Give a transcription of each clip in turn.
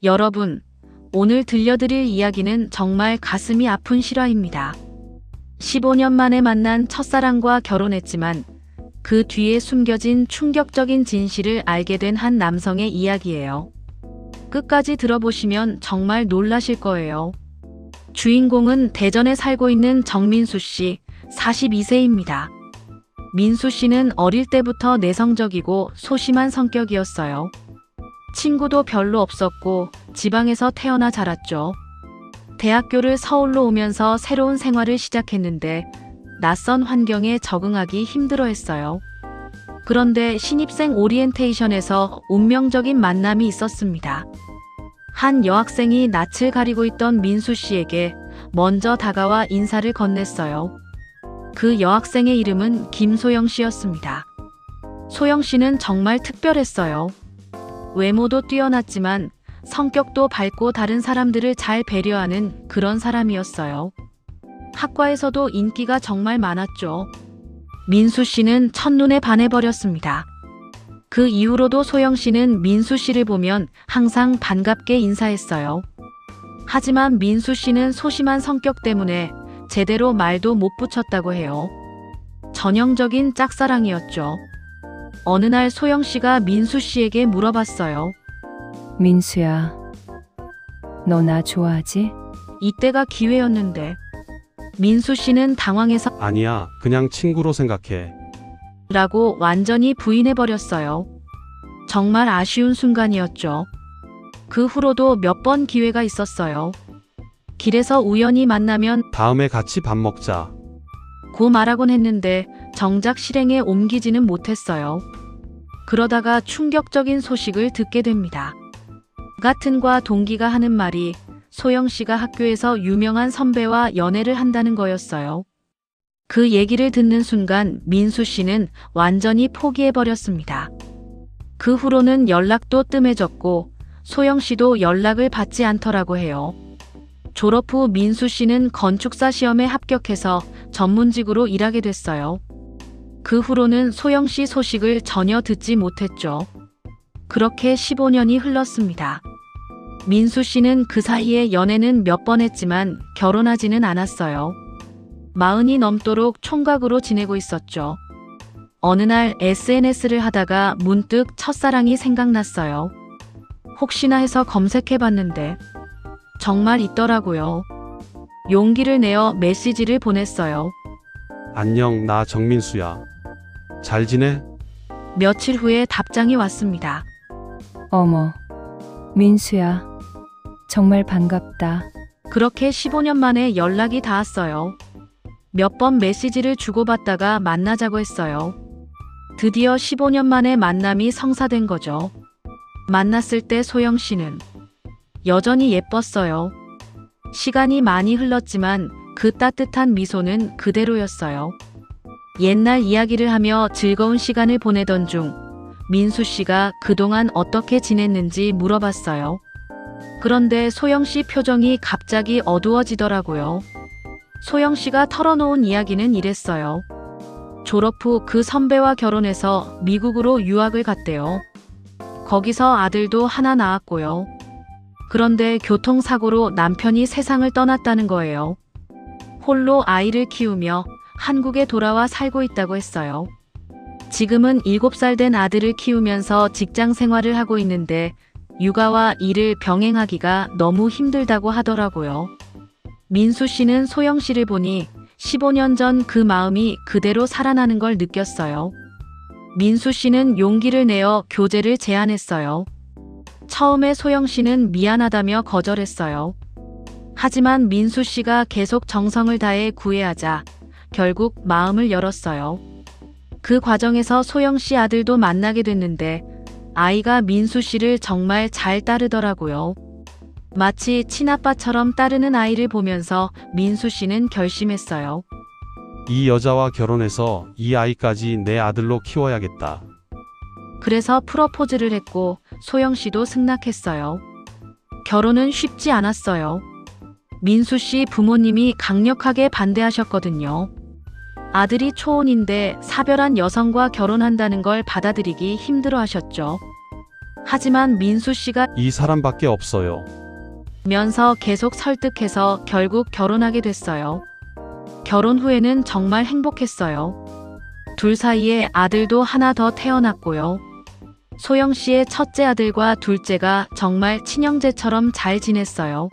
여러분, 오늘 들려드릴 이야기는 정말 가슴이 아픈 실화입니다. 15년 만에 만난 첫사랑과 결혼했지만 그 뒤에 숨겨진 충격적인 진실을 알게 된 한 남성의 이야기예요. 끝까지 들어보시면 정말 놀라실 거예요. 주인공은 대전에 살고 있는 정민수 씨, 42세입니다. 민수 씨는 어릴 때부터 내성적이고 소심한 성격이었어요. 친구도 별로 없었고 지방에서 태어나 자랐죠. 대학교를 서울로 오면서 새로운 생활을 시작했는데 낯선 환경에 적응하기 힘들어했어요. 그런데 신입생 오리엔테이션에서 운명적인 만남이 있었습니다. 한 여학생이 낯을 가리고 있던 민수 씨에게 먼저 다가와 인사를 건넸어요. 그 여학생의 이름은 김소영 씨였습니다. 소영 씨는 정말 특별했어요. 외모도 뛰어났지만 성격도 밝고 다른 사람들을 잘 배려하는 그런 사람이었어요. 학과에서도 인기가 정말 많았죠. 민수 씨는 첫눈에 반해버렸습니다. 그 이후로도 소영 씨는 민수 씨를 보면 항상 반갑게 인사했어요. 하지만 민수 씨는 소심한 성격 때문에 제대로 말도 못 붙였다고 해요. 전형적인 짝사랑이었죠. 어느 날 소영 씨가 민수 씨에게 물어봤어요. 민수야, 너 나 좋아하지? 이때가 기회였는데 민수 씨는 당황해서 아니야, 그냥 친구로 생각해. 라고 완전히 부인해버렸어요. 정말 아쉬운 순간이었죠. 그 후로도 몇 번 기회가 있었어요. 길에서 우연히 만나면 다음에 같이 밥 먹자. 고 말하곤 했는데 정작 실행에 옮기지는 못했어요. 그러다가 충격적인 소식을 듣게 됩니다. 같은 과 동기가 하는 말이 소영 씨가 학교에서 유명한 선배와 연애를 한다는 거였어요. 그 얘기를 듣는 순간 민수 씨는 완전히 포기해버렸습니다. 그 후로는 연락도 뜸해졌고 소영 씨도 연락을 받지 않더라고 해요. 졸업 후 민수 씨는 건축사 시험에 합격해서 전문직으로 일하게 됐어요. 그 후로는 소영 씨 소식을 전혀 듣지 못했죠. 그렇게 15년이 흘렀습니다. 민수 씨는 그 사이에 연애는 몇 번 했지만 결혼하지는 않았어요. 40이 넘도록 총각으로 지내고 있었죠. 어느 날 SNS를 하다가 문득 첫사랑이 생각났어요. 혹시나 해서 검색해봤는데 정말 있더라고요. 용기를 내어 메시지를 보냈어요. 안녕, 나 정민수야. 잘 지내? 며칠 후에 답장이 왔습니다. 어머, 민수야, 정말 반갑다. 그렇게 15년 만에 연락이 닿았어요. 몇 번 메시지를 주고받다가 만나자고 했어요. 드디어 15년 만에 만남이 성사된 거죠. 만났을 때 소영 씨는 여전히 예뻤어요. 시간이 많이 흘렀지만 그 따뜻한 미소는 그대로였어요. 옛날 이야기를 하며 즐거운 시간을 보내던 중 민수 씨가 그동안 어떻게 지냈는지 물어봤어요. 그런데 소영 씨 표정이 갑자기 어두워지더라고요. 소영 씨가 털어놓은 이야기는 이랬어요. 졸업 후 그 선배와 결혼해서 미국으로 유학을 갔대요. 거기서 아들도 하나 낳았고요. 그런데 교통사고로 남편이 세상을 떠났다는 거예요. 홀로 아이를 키우며 한국에 돌아와 살고 있다고 했어요. 지금은 7살 된 아들을 키우면서 직장 생활을 하고 있는데 육아와 일을 병행하기가 너무 힘들다고 하더라고요. 민수 씨는 소영 씨를 보니 15년 전 그 마음이 그대로 살아나는 걸 느꼈어요. 민수 씨는 용기를 내어 교제를 제안했어요. 처음에 소영 씨는 미안하다며 거절했어요. 하지만 민수 씨가 계속 정성을 다해 구애하자 결국 마음을 열었어요. 그 과정에서 소영 씨 아들도 만나게 됐는데 아이가 민수 씨를 정말 잘 따르더라고요. 마치 친아빠처럼 따르는 아이를 보면서 민수 씨는 결심했어요. 이 여자와 결혼해서 이 아이까지 내 아들로 키워야겠다. 그래서 프러포즈를 했고 소영 씨도 승낙했어요. 결혼은 쉽지 않았어요. 민수 씨 부모님이 강력하게 반대하셨거든요. 아들이 초혼인데 사별한 여성과 결혼한다는 걸 받아들이기 힘들어하셨죠. 하지만 민수 씨가 이 사람밖에 없어요. 면서 계속 설득해서 결국 결혼하게 됐어요. 결혼 후에는 정말 행복했어요. 둘 사이에 아들도 하나 더 태어났고요. 소영 씨의 첫째 아들과 둘째가 정말 친형제처럼 잘 지냈어요.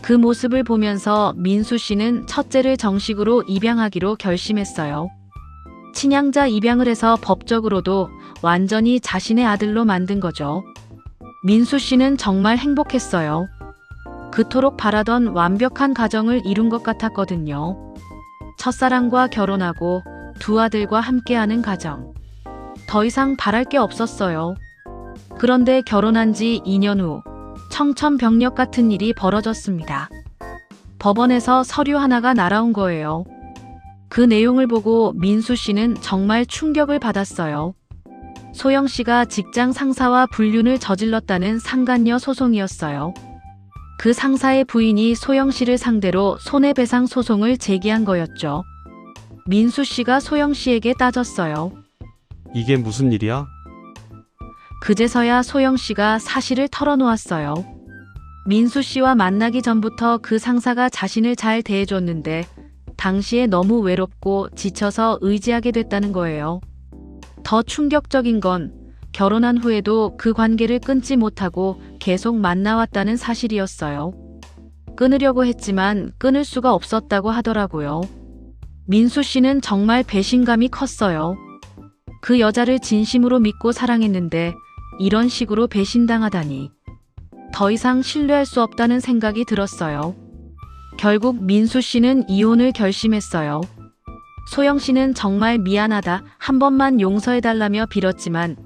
그 모습을 보면서 민수 씨는 첫째를 정식으로 입양하기로 결심했어요. 친양자 입양을 해서 법적으로도 완전히 자신의 아들로 만든 거죠. 민수 씨는 정말 행복했어요. 그토록 바라던 완벽한 가정을 이룬 것 같았거든요. 첫사랑과 결혼하고 두 아들과 함께하는 가정. 더 이상 바랄 게 없었어요. 그런데 결혼한 지 2년 후 청천벽력 같은 일이 벌어졌습니다. 법원에서 서류 하나가 날아온 거예요. 그 내용을 보고 민수 씨는 정말 충격을 받았어요. 소영 씨가 직장 상사와 불륜을 저질렀다는 상간녀 소송이었어요. 그 상사의 부인이 소영 씨를 상대로 손해배상 소송을 제기한 거였죠. 민수 씨가 소영 씨에게 따졌어요. 이게 무슨 일이야? 그제서야 소영 씨가 사실을 털어놓았어요. 민수 씨와 만나기 전부터 그 상사가 자신을 잘 대해줬는데 당시에 너무 외롭고 지쳐서 의지하게 됐다는 거예요. 더 충격적인 건 결혼한 후에도 그 관계를 끊지 못하고 계속 만나왔다는 사실이었어요. 끊으려고 했지만 끊을 수가 없었다고 하더라고요. 민수 씨는 정말 배신감이 컸어요. 그 여자를 진심으로 믿고 사랑했는데 이런 식으로 배신당하다니. 더 이상 신뢰할 수 없다는 생각이 들었어요. 결국 민수 씨는 이혼을 결심했어요. 소영 씨는 정말 미안하다, 한 번만 용서해달라며 빌었지만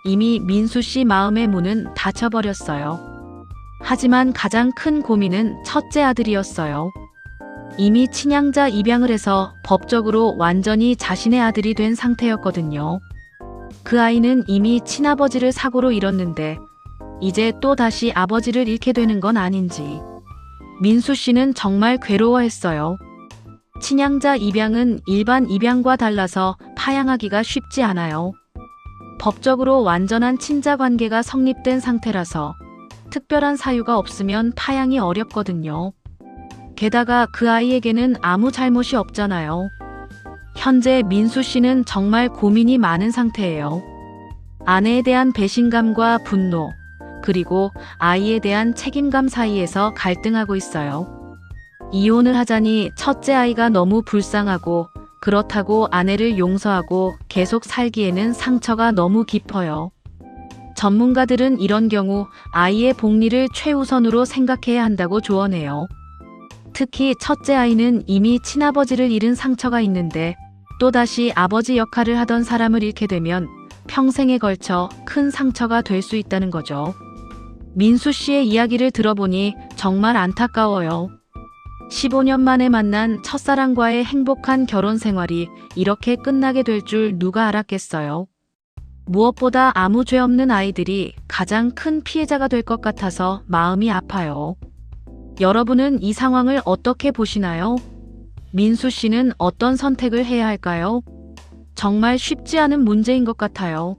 이미 민수 씨 마음의 문은 닫혀버렸어요. 하지만 가장 큰 고민은 첫째 아들이었어요. 이미 친양자 입양을 해서 법적으로 완전히 자신의 아들이 된 상태였거든요. 그 아이는 이미 친아버지를 사고로 잃었는데 이제 또 다시 아버지를 잃게 되는 건 아닌지. 민수 씨는 정말 괴로워했어요. 친양자 입양은 일반 입양과 달라서 파양하기가 쉽지 않아요. 법적으로 완전한 친자 관계가 성립된 상태라서 특별한 사유가 없으면 파양이 어렵거든요. 게다가 그 아이에게는 아무 잘못이 없잖아요. 현재 민수 씨는 정말 고민이 많은 상태예요. 아내에 대한 배신감과 분노, 그리고 아이에 대한 책임감 사이에서 갈등하고 있어요. 이혼을 하자니 첫째 아이가 너무 불쌍하고 그렇다고 아내를 용서하고 계속 살기에는 상처가 너무 깊어요. 전문가들은 이런 경우 아이의 복리를 최우선으로 생각해야 한다고 조언해요. 특히 첫째 아이는 이미 친아버지를 잃은 상처가 있는데 또다시 아버지 역할을 하던 사람을 잃게 되면 평생에 걸쳐 큰 상처가 될 수 있다는 거죠. 민수 씨의 이야기를 들어보니 정말 안타까워요. 15년 만에 만난 첫사랑과의 행복한 결혼 생활이 이렇게 끝나게 될 줄 누가 알았겠어요. 무엇보다 아무 죄 없는 아이들이 가장 큰 피해자가 될 것 같아서 마음이 아파요. 여러분은 이 상황을 어떻게 보시나요? 민수 씨는 어떤 선택을 해야 할까요? 정말 쉽지 않은 문제인 것 같아요.